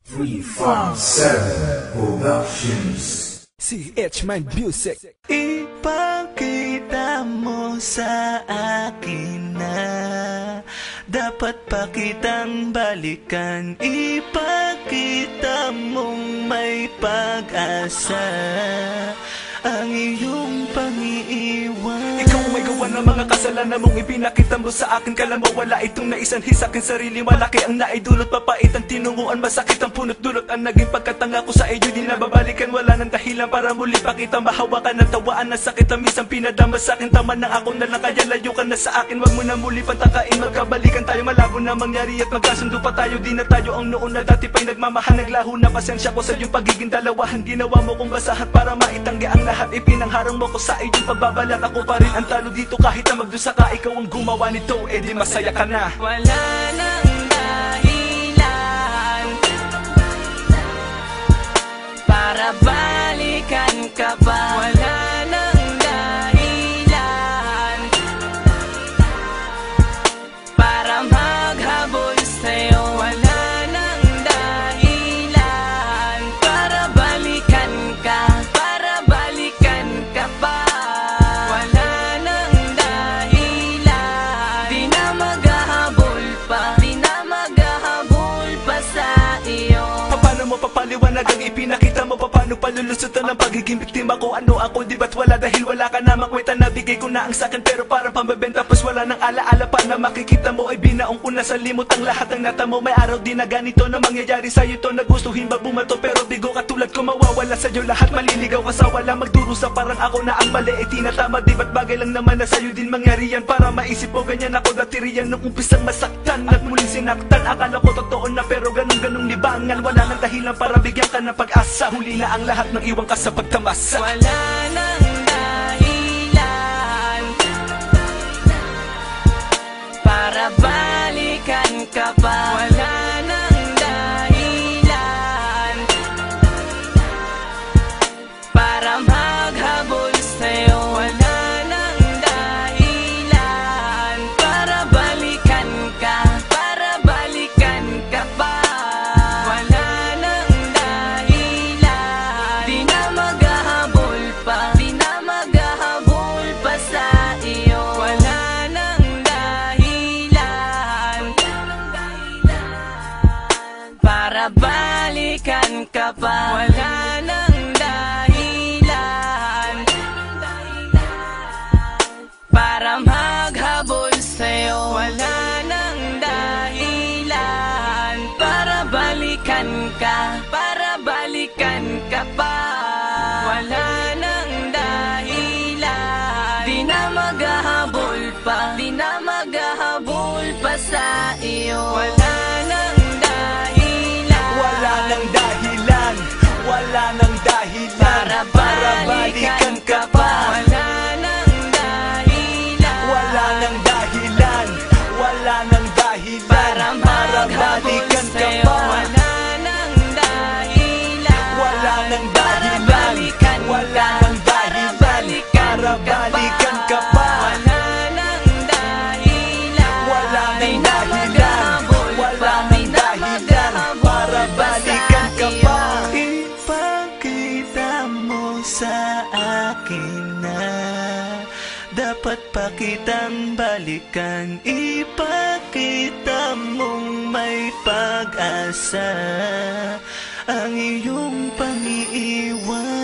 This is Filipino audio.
357 Productions. CH Mind Music. Ipakita mo sa akin na dapat pa kitang balikan. Ipakita mong may pag-asa ang iyong pang-iiwan. Ikaw may gawa ng mga kasalanan mong ipinakita mo sa akin. Kala mo wala itong naisanhi sa akin sarili. Malaki ang naidulot, papait ang tinunguan, masakit ang punot-dulot. Ang naging pagkatanga ko sa iyo, di nababalikan. Wala nang dahilan para muli pakita mahawakan ng tawaan na sakit ang minsan pinadama sa akin. Tama na ako na lang, kaya layo ka na sa akin. Wag mo na muli pantakain, magkabalikan tayo. Malabo na mangyari at magkasundo pa tayo. Di na tayo ang noon na dati pa'y nagmamahal. Naglaho na pasensya ko sa iyong pagiging dalawahan. Ginawa mo kong basahan para maitanggi ang lahat. Ipinangharang mo ko sa iyong pagbabalat. Ako pa rin ang talo dito kahit na magdusa ka. Ikaw ang gumawa nito, eh di masaya ka na. Wala nang dahilan para balikan ka pa. Wala nang dahilan para maghabol sa'yo. Wala nang dahilan para balikan ka, para balikan ka pa. Wala nang dahilan, di na maghahabol pa, di na maghahabol pa sa iyo. Paano mo papaliwanag ang ipinakita mo? Paano palulusutan ang pagiging biktima ko? Ano ako, di ba't wala dahil wala ka na makwenta? Nabigay ko na ang sakin pero parang pambebenta. Tapos wala nang alaala pa na makikita mo. Ay binaong ko na sa limot ang lahat ng natamo. May araw din na ganito na mangyayari sa'yo to. Nagustuhin ba bumato pero bigo katulad ko mawawala sa'yo lahat. Maliligaw ka sa wala, magdurusa parang ako na ang mali. E tinatama, di ba't bagay lang naman na sa'yo din mangyari yan? Para maisip mo ganyan ako dati riyan nung umpisang masaktan at muling sinaktan. Akala ko totoo na pero ganun-ganung libangan. Wala nang dahilan para bigyan ka ng pag-asa. Huli na ang lahat ng iwan ka sa pagtamasa. Wala nang dahilan para balikan ka pa. Wala nang dahilan para maghabol sa'yo. Wala nang dahilan para balikan ka, para balikan ka pa. Wala nang dahilan, di na maghahabol pa, di na maghahabol pa sa iyo. Wala nang dahilan para balikan ka pa. Wala nang dahilan para maghabol sa'yo. Wala nang dahilan para balikan ka, para balikan ka pa. Wala nang dahilan, di na maghahabol pa, di na maghahabol pa sa iyo. Wala nang dahilan, Wala nang dahilan, wala nang dahilan para balikan ka pa. Wala nang dahilan, Wala nang dahilan, wala nang dahilan para balikan maghabol ka sa'yo. pa. Wala nang dahilan, Wala nang para dahilan, balikan wala ka, nang para dahilan balikan para ka balikan pa. ka pa. Wala nang dahilan, Wala di nang na dahilan, maghahabol wala pa, nang di na dahilan maghahabol para pa balikan sa ka iyo. pa. Ipakita mo sa akin na dapat pa kitang balikan. Ipakita mong may pag-asa ang iyong pang-iiwan.